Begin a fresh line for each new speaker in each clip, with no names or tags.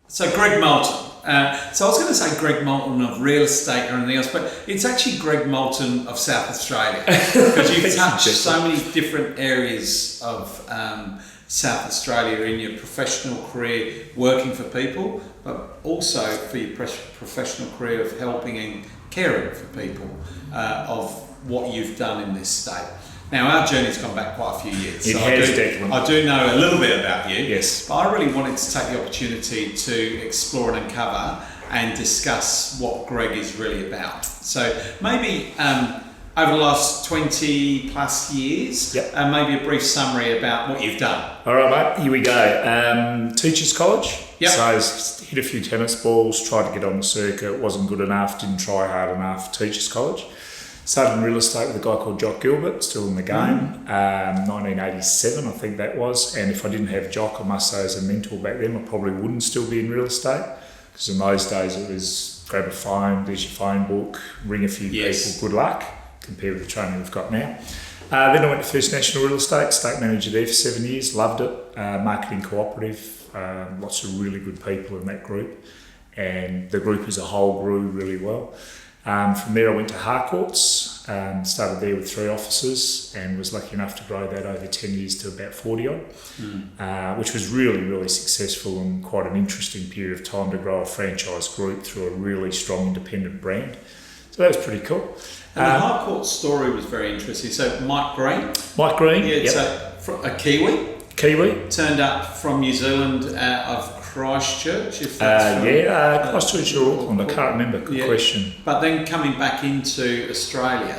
So Greg Moulton. So I was going to say Greg Moulton of real estate or anything else, but it's actually Greg Moulton of South Australia, because you've touched so many different areas of South Australia in your professional career working for people, but also for your professional career of helping and caring for people, of what you've done in this state. Now, our journey's gone back quite a few years.
It has, Declan.
I do know a little bit about you.
Yes.
But I really wanted to take the opportunity to explore and uncover and discuss what Greg is really about. So maybe over the last 20 plus years, maybe a brief summary about what you've done.
All right, mate, here we go. Teachers College.
Yep.
So hit a few tennis balls, tried to get on the circuit, wasn't good enough, didn't try hard enough. Teachers College. Started in real estate with a guy called Jock Gilbert, still in the game, 1987 I think that was, and if I didn't have Jock, I must say, as a mentor back then, I probably wouldn't still be in real estate, because in those days it was grab a phone, there's your phone book, ring a few people, good luck, compared with the training we've got now. Then I went to First National Real Estate, state manager there for 7 years, loved it, marketing cooperative, lots of really good people in that group, and the group as a whole grew really well. From there I went to Harcourts, started there with 3 offices and was lucky enough to grow that over 10 years to about 40 odd, which was really, really successful and quite an interesting period of time to grow a franchise group through a really strong independent brand. So that was pretty cool.
And the Harcourt story was very interesting. So Mike Green. So a Kiwi. Turned up from New Zealand of Christchurch, if that's right.
Christchurch or Auckland, I can't remember, good question.
But then coming back into Australia,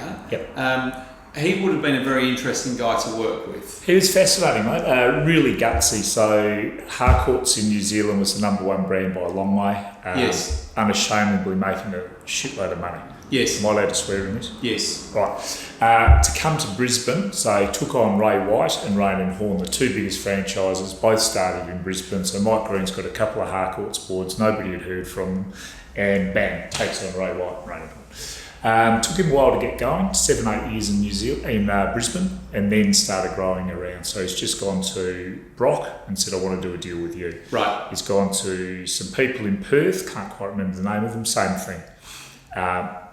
he would have been a very interesting guy to work with.
He was fascinating, mate, really gutsy. So Harcourts in New Zealand was the #1 brand by a long way. Unashamedly making a shitload of money.
Yes.
Am I allowed to swear in this?
Yes.
Right. To come to Brisbane, so he took on Ray White and Rain & Horne, the 2 biggest franchises, both started in Brisbane. So Mike Green's got a couple of Harcourts boards, nobody had heard from them, and bam, takes on Ray White and Rain & Horne. Took him a while to get going, 7-8 years in Brisbane, and then started growing around. So he's just gone to Brock and said, I want to do a deal with you.
Right.
He's gone to some people in Perth, can't quite remember the name of them, same thing.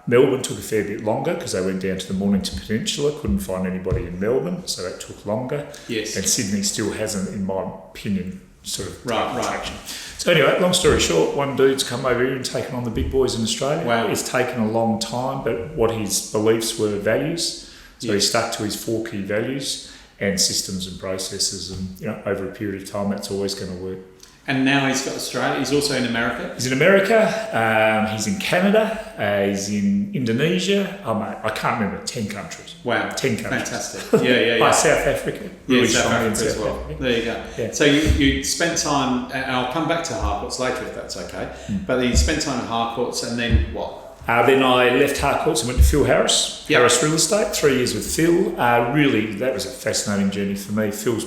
Melbourne took a fair bit longer because they went down to the Mornington Peninsula, couldn't find anybody in Melbourne, so that took longer.
Yes.
And Sydney still hasn't, in my opinion, sort of taken traction. So anyway, long story short, one dude's come over here and taken on the big boys in Australia.
Wow.
It's taken a long time, but what his beliefs were values. So he stuck to his 4 key values and systems and processes, and over a period of time, that's always going to work.
And now he's got Australia. He's also in America.
He's in America. He's in Canada. He's in Indonesia. I can't remember, 10 countries.
Wow.
10 countries.
Fantastic. Yeah.
South Africa.
Really South Africa as well. Africa. There you go.
Yeah.
So you spent time, and I'll come back to Harcourts later if that's okay, but then you spent time at Harcourts, and then what?
Then I left Harcourts and went to Phil Harris. Harris Real Estate, 3 years with Phil. Really, that was a fascinating journey for me. Phil's,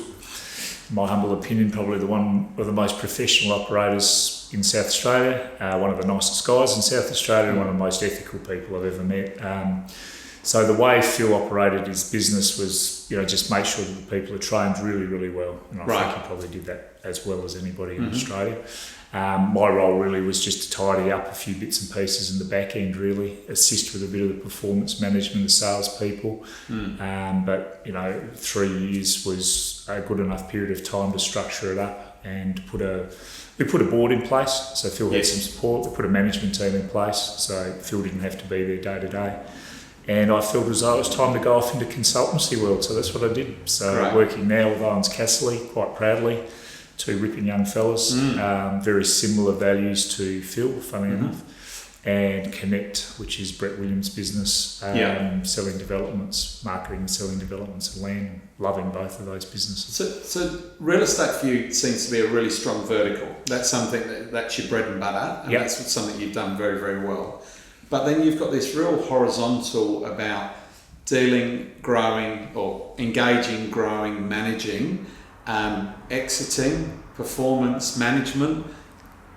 in my humble opinion, probably the one of the most professional operators in South Australia, one of the nicest guys in South Australia, and one of the most ethical people I've ever met. So the way Phil operated his business was, just make sure that the people are trained really, really well. And I think he probably did that as well as anybody in Australia. My role really was just to tidy up a few bits and pieces in the back end, really, assist with a bit of the performance management of salespeople. But 3 years was a good enough period of time to structure it up and we put a board in place. So Phil had some support. We put a management team in place, so Phil didn't have to be there day to day. And I felt as though it was time to go off into consultancy world, so that's what I did. So working now with Owens Castley, quite proudly. 2 ripping young fellas, very similar values to Phil, funny enough, and Connect, which is Brett Williams' business, selling developments, marketing and selling developments of land, loving both of those businesses.
So real estate for you seems to be a really strong vertical. That's something that's your bread and butter, and that's something you've done very, very well. But then you've got this real horizontal about dealing, growing, or engaging, growing, managing, exiting, performance management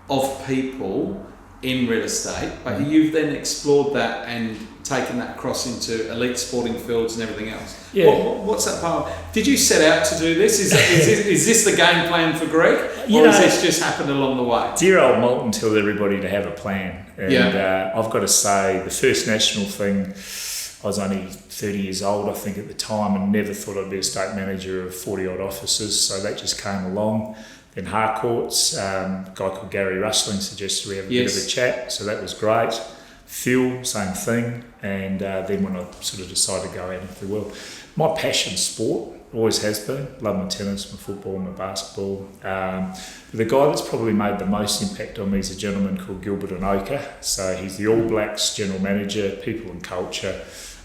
of people in real estate, but you've then explored that and taken that across into elite sporting fields and everything else.
Yeah.
What's that part? Did you set out to do this? Is this the game plan for Greg? Or has this just happened along the way?
Dear old Moulton tells everybody to have a plan. And I've got to say, the first national thing, I was only 30 years old, I think, at the time, and never thought I'd be a estate manager of 40-odd offices, so that just came along. Then Harcourts, a guy called Gary Rustling suggested we have a bit of a chat, so that was great. Phil, same thing, and then when I sort of decided to go out into the world, my passion's sport, always has been. Love my tennis, my football, my basketball. The guy that's probably made the most impact on me is a gentleman called Gilbert Anoka. So he's the All Blacks general manager, people and culture.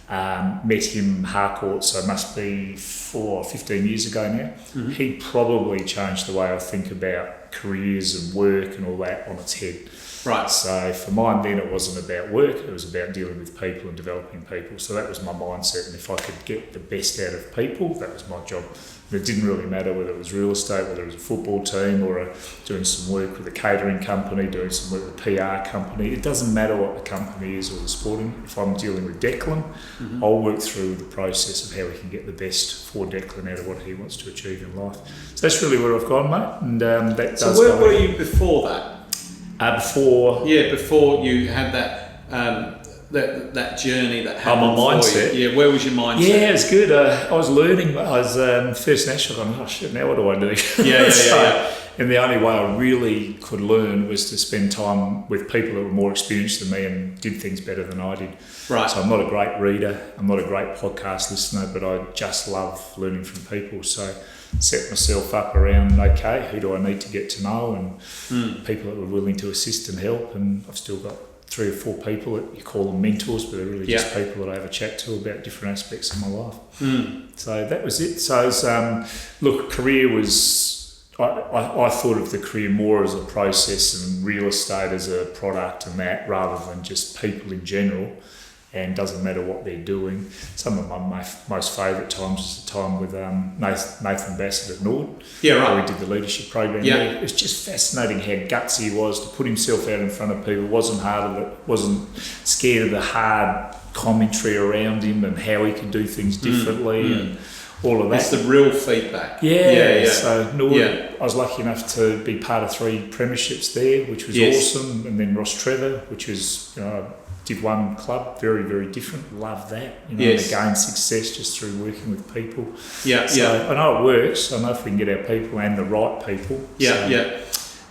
Met him Harcourt, so it must be 4 or 15 years ago now. Mm-hmm. He probably changed the way I think about careers and work and all that on its head.
Right.
So for mine then it wasn't about work, it was about dealing with people and developing people. So that was my mindset, and if I could get the best out of people, that was my job. And it didn't really matter whether it was real estate, whether it was a football team or doing some work with a catering company, doing some work with a PR company. It doesn't matter what the company is or the sporting. If I'm dealing with Declan, I'll work through the process of how we can get the best for Declan out of what he wants to achieve in life. So that's really where I've gone, mate. And that
so where were you before that?
Before
you had that journey that happened
my mindset.
For you. Yeah, where was your mindset?
Yeah, it was good. I was learning. I was first national. I'm oh shit, now what do I do?
Yeah.
And the only way I really could learn was to spend time with people that were more experienced than me and did things better than I did.
Right.
So I'm not a great reader. I'm not a great podcast listener, but I just love learning from people. So set myself up around, okay, who do I need to get to know, and people that were willing to assist and help. And I've still got 3 or 4 people that you call them mentors, but they're really just people that I have a chat to about different aspects of my life. So that was it. So it was, career was, I thought of the career more as a process and real estate as a product and that, rather than just people in general. And doesn't matter what they're doing. Some of my most favourite times was the time with Nathan Bassett at Nord.
Yeah, right.
Where we did the leadership program.
Yeah.
It was just fascinating how gutsy he was to put himself out in front of people. Wasn't scared of the hard commentary around him and how he could do things differently and all of that.
It's the real feedback.
Yeah. So Nord, I was lucky enough to be part of 3 premierships there, which was awesome. And then Ross Trevor, which was Div 1 club, very, very different. Love that. And gain success just through working with people. I know it works. I know if we can get our people and the right people.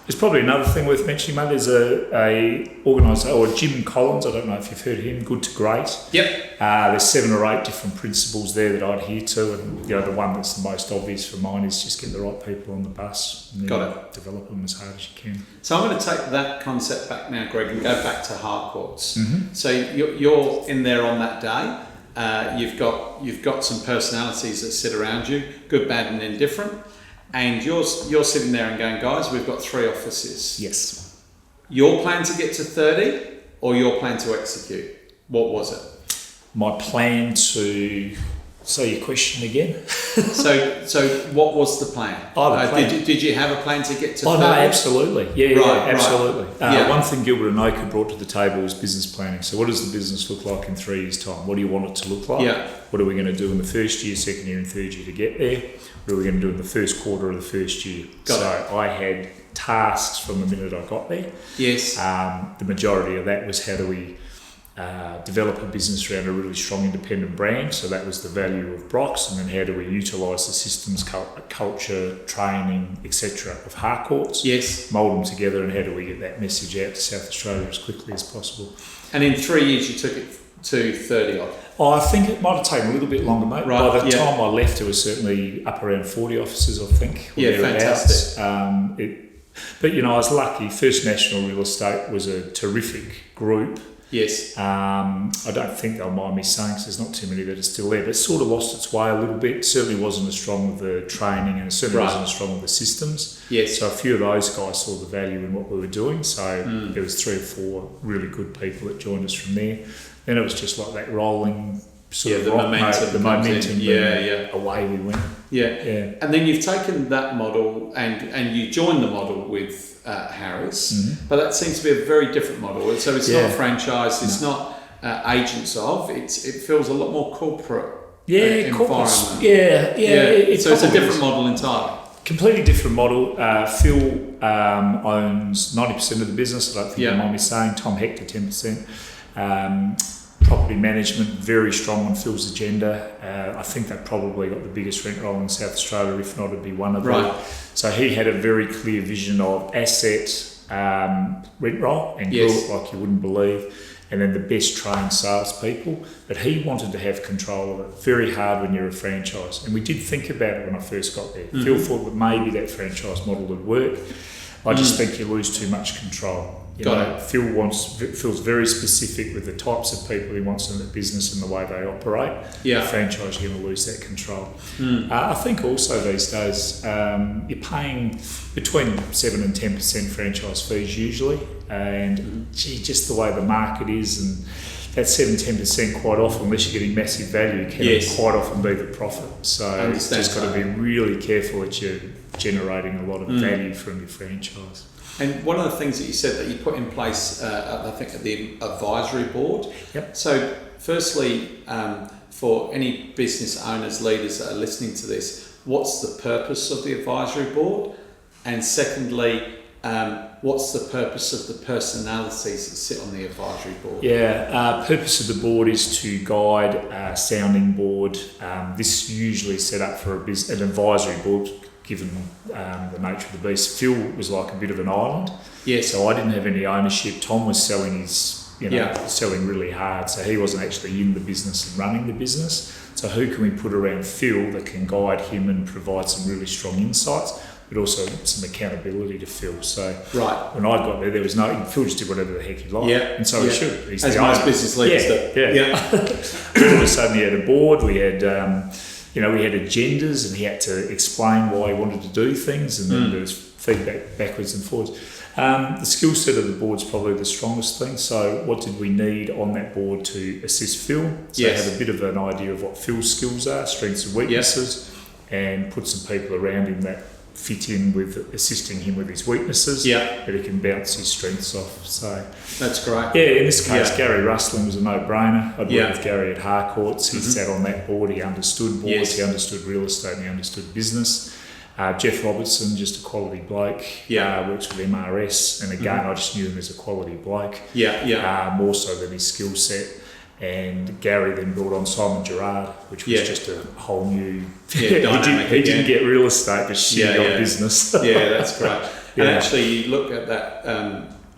There's probably another thing worth mentioning, mate. There's a organiser, Jim Collins. I don't know if you've heard of him. Good to Great.
Yep.
There's 7 or 8 different principles there that I'd adhere to, and the one that's the most obvious for mine is just get the right people on the bus and then develop them as hard as you can.
So I'm going to take that concept back now, Greg, and go back to Harcourts. So you're in there on that day. You've got some personalities that sit around you, good, bad, and indifferent. And you're sitting there and going, guys, we've got 3 offices.
Yes.
Your plan to get to 30 or your plan to execute? What was it?
My plan to... So your question again?
So what was the plan? Did you have a plan to get to 30?
No, absolutely. Absolutely.
Right.
One thing Gilbert and Oka brought to the table was business planning. So what does the business look like in 3 years' time? What do you want it to look like?
Yeah.
What are we going to do in the first year, second year and third year to get there? What are we going to do in the first quarter of the first year? I had tasks from the minute I got there.
Yes.
The majority of that was how do we develop a business around a really strong independent brand. So that was the value of Brock's, and then how do we utilise the systems, culture, training, etc. of Harcourts.
Yes.
Mould them together, and how do we get that message out to South Australia as quickly as possible.
And in 3 years you took it to 30 odd.
I think it might have taken a little bit longer, mate.
Right.
By the time I left, it was certainly up around 40 offices, I think.
Fantastic.
But I was lucky. First National Real Estate was a terrific group.
Yes.
I don't think they'll mind me saying, because there's not too many that are still there, but it sort of lost its way a little bit. It certainly wasn't as strong with the training, and it certainly wasn't as strong with the systems.
Yes.
So a few of those guys saw the value in what we were doing. So there was 3 or 4 really good people that joined us from there. Then it was just like that rolling sort
the
of
momentum.
Away we went.
Yeah. And then you've taken that model and you joined the model with Harris, but that seems to be a very different model. So it's not franchise, it's not agents of, it feels a lot more corporate environment. So it's a different model entirely.
Completely different model. Phil owns 90% of the business, I don't think you mind me saying. Tom Hector, 10%. Property management, very strong on Phil's agenda. I think they probably got the biggest rent roll in South Australia, if not, it'd be one of them. So he had a very clear vision of asset rent roll and grew it like you wouldn't believe. And then the best trained salespeople, but he wanted to have control of it. Very hard when you're a franchise. And we did think about it when I first got there. Phil thought that maybe that franchise model would work. I just think you lose too much control. Phil's very specific with the types of people he wants in the business and the way they operate. The franchise, you're going to lose that control. I think also these days you're paying between 7 and 10% franchise fees usually, and just the way the market is, and that 7-10% quite often, unless you're getting massive value, can quite often be the profit. So it's just got to be really careful that you're generating a lot of value from your franchise.
And one of the things that you said that you put in place, I think, at the advisory board. So firstly, for any business owners, leaders that are listening to this, what's the purpose of the advisory board? And secondly, what's the purpose of the personalities that sit on the advisory board?
Purpose of the board is to guide a sounding board. This usually set up for an advisory board, given the nature of the beast. Phil was like a bit of an island. So I didn't have any ownership. Tom was selling selling really hard, so he wasn't actually in the business and running the business. So who can we put around Phil that can guide him and provide some really strong insights, but also some accountability to Phil? So when I got there was no, Phil just did whatever the heck he liked, and so he should. He's
as most business leaders do.
All of a sudden, he had a board. We had we had agendas, and he had to explain why he wanted to do things, and then there was feedback backwards and forwards. The skill set of the board's probably the strongest thing. So what did we need on that board to assist Phil? So have a bit of an idea of what Phil's skills are, strengths and weaknesses, and put some people around him that fit in with assisting him with his weaknesses, that he can bounce his strengths off. So
that's great.
In this case, Gary Rustling was a no-brainer. I'd worked with Gary at Harcourts. He sat on that board. He understood boards. He understood real estate, and he understood business. Jeff Robertson, just a quality bloke. Works with MRS, and again, I just knew him as a quality bloke. More so than his skill set. And Gary then brought on Simon Gerard, which was just a whole new... he didn't get real estate, but shit got business.
That's great. And actually, you look at that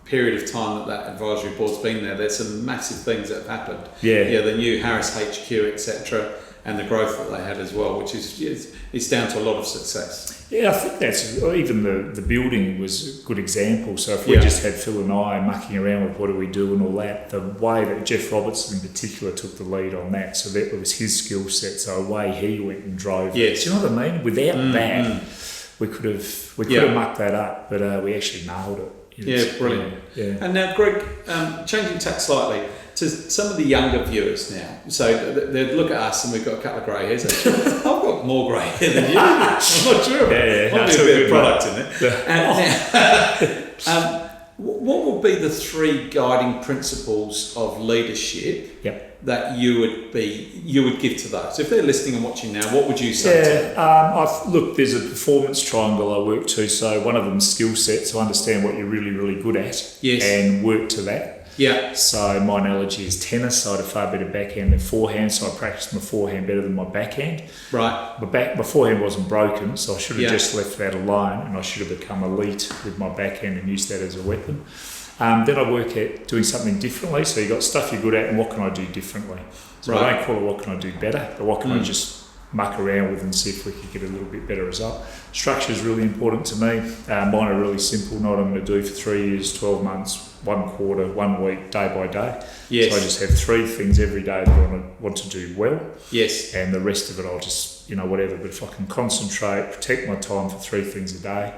period of time that advisory board's been there, there's some massive things that have happened. The new Harris HQ, etc., and the growth that they had as well, which is it's down to a lot of success.
I think that's, even the building was a good example. So if we just had Phil and I mucking around with what do we do and all that, the way that Jeff Robertson in particular took the lead on that, so that was his skill set, so away he went and drove. Do you know what I mean? Without that, we could have mucked that up, but we actually nailed it.
Brilliant. And now, Greg, changing tack slightly, to some of the younger viewers now, so they'd look at us and we've got a couple of grey hairs. Actually, I've got more grey hair than you. I'm not sure. Might be a bit of product in it. And what would be the 3 guiding principles of leadership that you would give to those? If they're listening and watching now, what would you say to them?
Look, there's a performance triangle I work to. So one of them's skill set, so understand what you're really, really good at, and work to that. So my analogy is tennis. So I had a far better backhand than forehand, so I practiced my forehand better than my backhand. My forehand wasn't broken, so I should have just left that alone, and I should have become elite with my backhand and used that as a weapon. Then I work at doing something differently. So you've got stuff you're good at, and what can I do differently? So I don't call it what can I do better, but what can I just muck around with and see if we could get a little bit better result. Structure is really important to me. Mine are really simple. Not what I'm going to do for 3 years, 12 months, 1 quarter, 1 week, day by day. So I just have 3 things every day that I want to do well. And the rest of it I'll just, whatever. But if I can concentrate, protect my time for 3 things a day,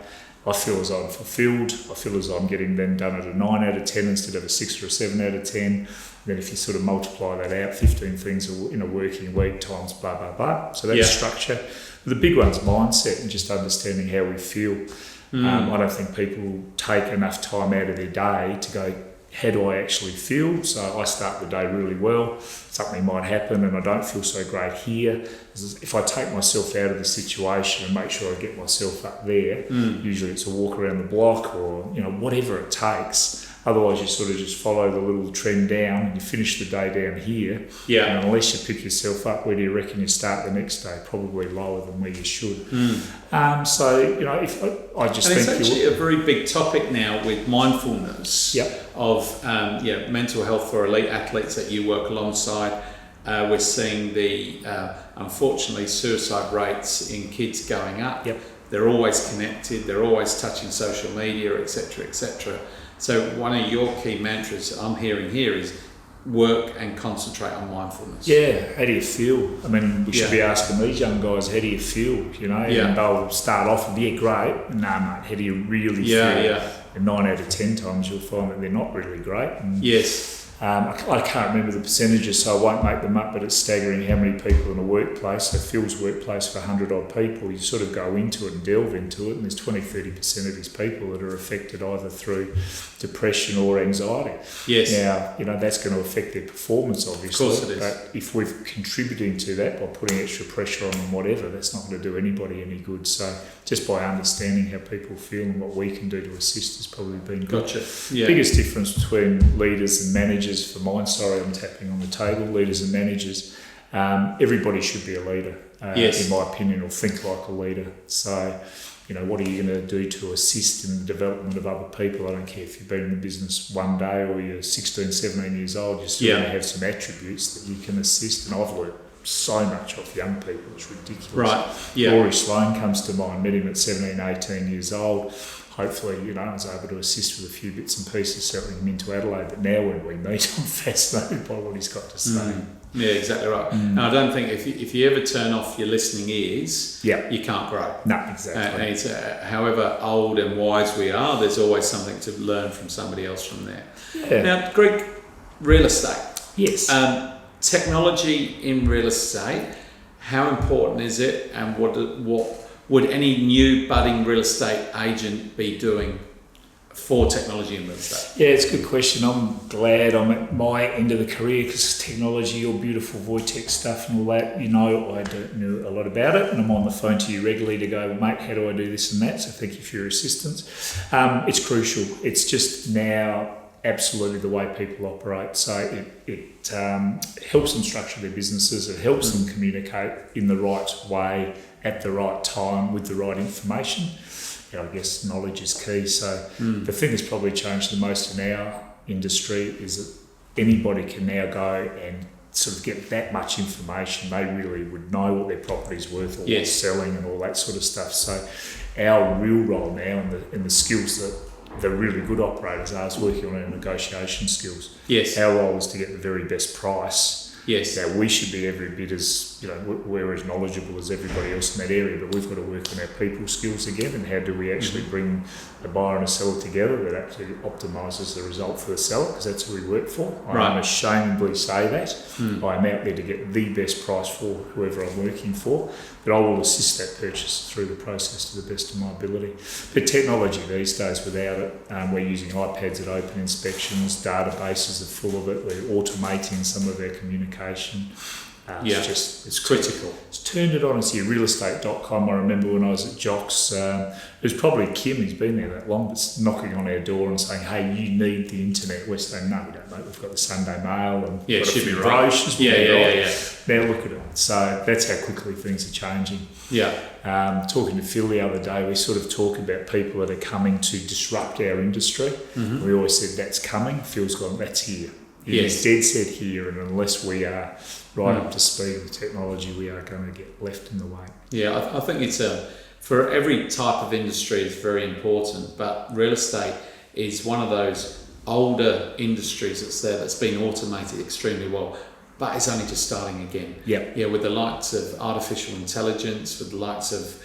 I feel as I'm fulfilled. I feel as I'm getting them done at a 9 out of 10 instead of a 6 or a 7 out of 10. Then if you sort of multiply that out, 15 things in a working week times blah, blah, blah. So that's structure. The big one's mindset and just understanding how we feel. I don't think people take enough time out of their day to go, how do I actually feel? So I start the day really well. Something might happen and I don't feel so great here. If I take myself out of the situation and make sure I get myself up there, usually it's a walk around the block or whatever it takes. Otherwise, you sort of just follow the little trend down and you finish the day down here.
Yeah.
And unless you pick yourself up, where do you reckon you start the next day? Probably lower than where you should. So, if I just think...
it's actually a very big topic now with mindfulness of mental health for elite athletes that you work alongside. We're seeing the, unfortunately, suicide rates in kids going up.
Yep.
They're always connected. They're always touching social media, etc., etc. So one of your key mantras I'm hearing here is work and concentrate on mindfulness.
Yeah, how do you feel? I mean, we should be asking these young guys, how do you feel? And they'll start off with, great. Nah, mate, how do you really feel? And 9 out of 10 times you'll find that they're not really great. And I can't remember the percentages, so I won't make them up, but it's staggering how many people in a workplace, so Phil's workplace for 100 odd people, you sort of go into it and delve into it, and there's 20-30% of these people that are affected either through depression or anxiety.
Yes.
Now, that's going to affect their performance, obviously.
Of course it is.
But if we're contributing to that by putting extra pressure on them, whatever, that's not going to do anybody any good. So just by understanding how people feel and what we can do to assist has probably been good.
Gotcha. Yeah.
Biggest difference between leaders and managers for mine, sorry, I'm tapping on the table, leaders and managers, everybody should be a leader, in my opinion, or think like a leader. So, what are you going to do to assist in the development of other people? I don't care if you've been in the business one day or you're 16, 17 years old, you're still going to have some attributes that you can assist. And I've learned so much off young people, it's ridiculous.
Right, yeah.
Rory Sloan comes to mind, met him at 17, 18 years old. Hopefully, I was able to assist with a few bits and pieces, settling him into Adelaide. But now when we meet, I'm fascinated by what he's got to say.
Yeah, exactly right. And I don't think if you ever turn off your listening ears, you can't grow.
No, exactly.
And it's, however old and wise we are, there's always something to learn from somebody else from there.
Yeah.
Now, Greg, real estate.
Yes.
Technology in real estate, how important is it, and what would any new budding real estate agent be doing for technology in real estate? Yeah,
it's a good question. I'm glad I'm at my end of the career because technology, all beautiful Voiteck stuff and all that, I don't know a lot about it, and I'm on the phone to you regularly to go, well, mate, how do I do this and that? So thank you for your assistance. It's crucial. It's just now absolutely the way people operate. So it helps them structure their businesses. It helps them communicate in the right way at the right time with the right information. I guess knowledge is key. So the thing that's probably changed the most in our industry is that anybody can now go and sort of get that much information. They really would know what their property's worth or what's selling and all that sort of stuff. So our real role now and the skills that the really good operators are is working on our negotiation skills.
Yes.
Our role is to get the very best price.
Yes.
Now, we should be every bit as, we're as knowledgeable as everybody else in that area, but we've got to work on our people skills again, and how do we actually bring a buyer and a seller together that actually optimises the result for the seller, because that's who we work for. I unashamedly say that. I am out there to get the best price for whoever I'm working for, but I will assist that purchase through the process to the best of my ability. But technology these days, without it, we're using iPads at open inspections, databases are full of it, we're automating some of our communication. It's critical. It's turned it on. It's here, realestate.com. I remember when I was at Jocks, it was probably Kim, he's been there that long, but knocking on our door and saying, hey, you need the internet. We're saying, no, we don't, mate. We've got the Sunday Mail and got a few brochures. Now look at it. So that's how quickly things are changing. Talking to Phil the other day, we sort of talk about people that are coming to disrupt our industry. We always said that's coming. Phil's gone, that's here. It is dead set here, and unless we are right up to speed with technology, we are going to get left in the way. Yeah,
I think it's for every type of industry it's very important, but real estate is one of those older industries that's been automated extremely well, but it's only just starting again. With the likes of artificial intelligence, with the likes of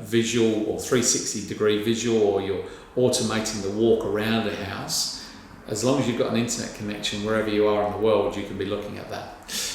visual or 360 degree visual, or you're automating the walk around a house, as long as you've got an internet connection wherever you are in the world, you can be looking at that.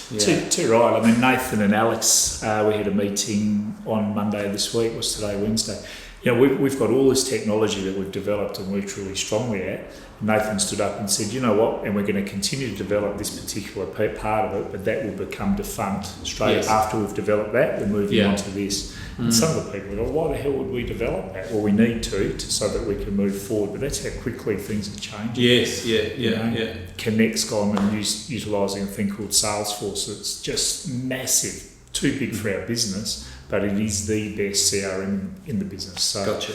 Yeah.
Too right. I mean, Nathan and Alex, we had a meeting on Monday this week. What's today? Wednesday. You know, we've got all this technology that we've developed and we're truly strongly at. Nathan stood up and said, you know what, and we're going to continue to develop this particular part of it, but that will become defunct straight after we've developed that. We're moving on to this. And some of the people go, why the hell would we develop that? Well, we need to so that we can move forward. But that's how quickly things are changing.
Yes, yeah.
Connect's gone and utilising a thing called Salesforce. It's just massive, too big for our business, but it is the best CRM in the business. So
gotcha.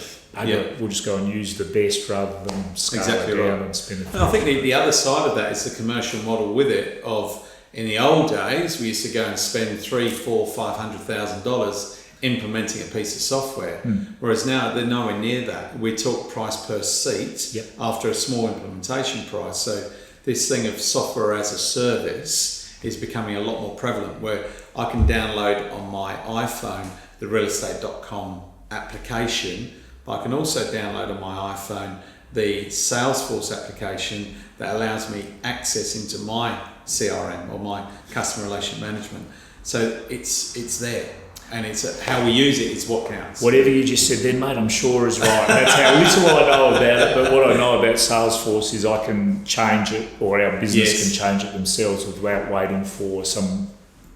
We'll just go and use the best rather than scale it down and spend it.
And I think the other side of that is the commercial model with it. Of in the old days, we used to go and spend $300,000, $400,000, $500,000 implementing a piece of software, whereas now they're nowhere near that. We talk price per seat after a small implementation price. So this thing of software as a service is becoming a lot more prevalent, where I can download on my iPhone the realestate.com application, but I can also download on my iPhone the Salesforce application that allows me access into my CRM or my customer relation management. So it's there. And it's how we use it is what counts.
Whatever you just said then, mate, I'm sure is right. That's how little I know about it. But what I know about Salesforce is I can change it, or our business can change it themselves without waiting for some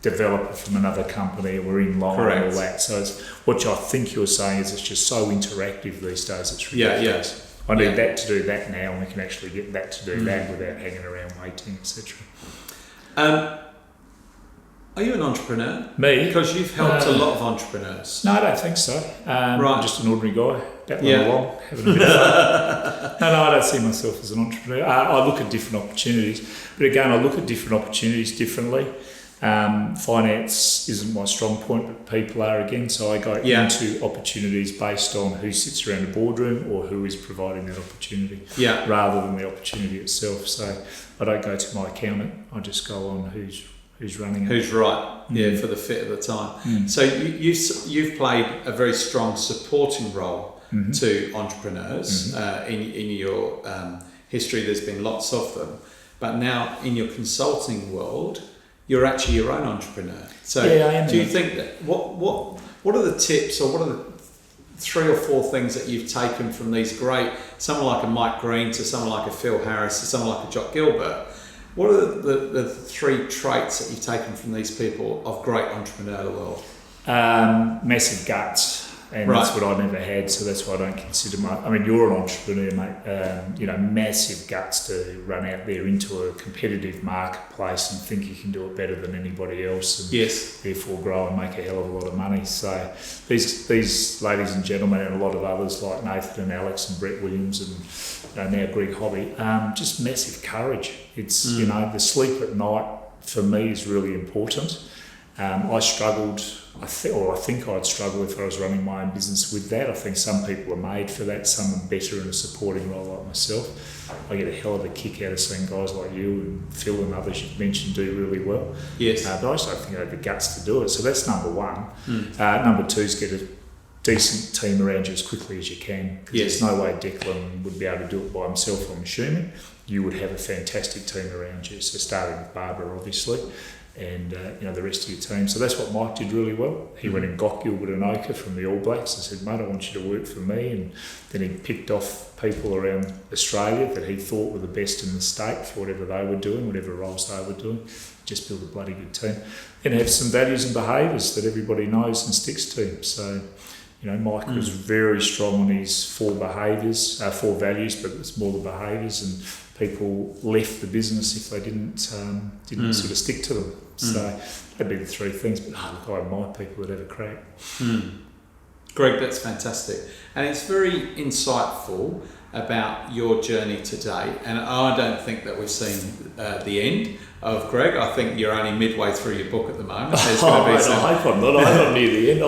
developer from another company or in line and all that. So it's, what I think you're saying is it's just so interactive these days. It's ridiculous. I need that to do that now, and we can actually get that to do that without hanging around waiting, etc.
Are you an entrepreneur?
Me?
Because you've helped a lot of entrepreneurs.
No, I don't think so. I'm just an ordinary guy, battling along, having a bit of fun. No, I don't see myself as an entrepreneur. I look at different opportunities, but again, I look at different opportunities differently. Finance isn't my strong point, but people are again, so I go into opportunities based on who sits around a boardroom or who is providing that opportunity, rather than the opportunity itself. So I don't go to my accountant, I just go on who's running it.
Who's right, for the fit of the time. So you've played a very strong supporting role to entrepreneurs. In your history, there's been lots of them. But now in your consulting world, you're actually your own entrepreneur. So do you think that, what are the tips, or what are the 3 or 4 things that you've taken from these great, someone like a Mike Green to someone like a Phil Harris to someone like a Jock Gilbert? What are the 3 traits that you've taken from these people of great entrepreneurial world?
Massive guts, and that's what I never had, so that's why I don't consider you're an entrepreneur, mate. Massive guts to run out there into a competitive marketplace and think you can do it better than anybody else, and therefore grow and make a hell of a lot of money. So these ladies and gentlemen, and a lot of others like Nathan and Alex and Brett Williams and now Greg Hobby, just massive courage. It's the sleep at night for me is really important. I struggled, I think I'd struggle if I was running my own business with that. I think some people are made for that, some are better in a supporting role like myself. I get a hell of a kick out of seeing guys like you and Phil and others you've mentioned do really well.
Yes.
But I just don't think I have the guts to do it. So that's number one. Number two is get a decent team around you as quickly as you can. There's no way Declan would be able to do it by himself, I'm assuming. You would have a fantastic team around you. So starting with Barbara, obviously, and the rest of your team. So that's what Mike did really well. He went and got Gilbert and Oka from the All Blacks and said, mate, I want you to work for me. And then he picked off people around Australia that he thought were the best in the state for whatever they were doing, whatever roles they were doing. Just build a bloody good team. And have some values and behaviours that everybody knows and sticks to. So, Mike was very strong on his 4 values, but it's more the behaviours, and people left the business if they didn't sort of stick to them. So that'd be the 3 things. But I admire people that have a crack.
Greg, that's fantastic, and it's very insightful about your journey today. And I don't think that we've seen the end of Greg. I think you're only midway through your book at the moment. There's going to be some...
I hope I'm not. I'm not near the end.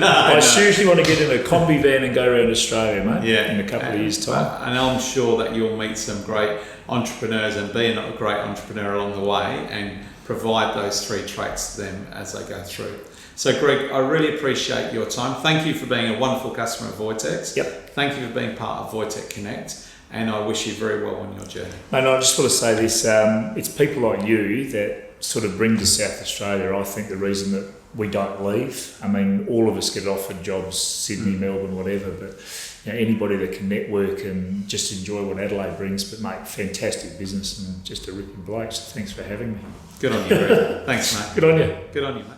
I seriously want to get in a combi van and go around Australia, mate. Yeah, in a couple of years' time.
And I'm sure that you'll meet some great entrepreneurs and be a great entrepreneur along the way, and provide those 3 traits to them as they go through. So, Greg, I really appreciate your time. Thank you for being a wonderful customer of Voiteck's.
Yep.
Thank you for being part of Voiteck Connect, and I wish you very well on your journey.
And I just want to say this, it's people like you that sort of bring to South Australia, I think, the reason that we don't leave. I mean, all of us get offered jobs, Sydney, Melbourne, whatever, but anybody that can network and just enjoy what Adelaide brings, but make fantastic business and just a ripping bloke. So thanks for having me.
Good on you, Greg. Thanks, mate.
Good on you.
Good on you, mate.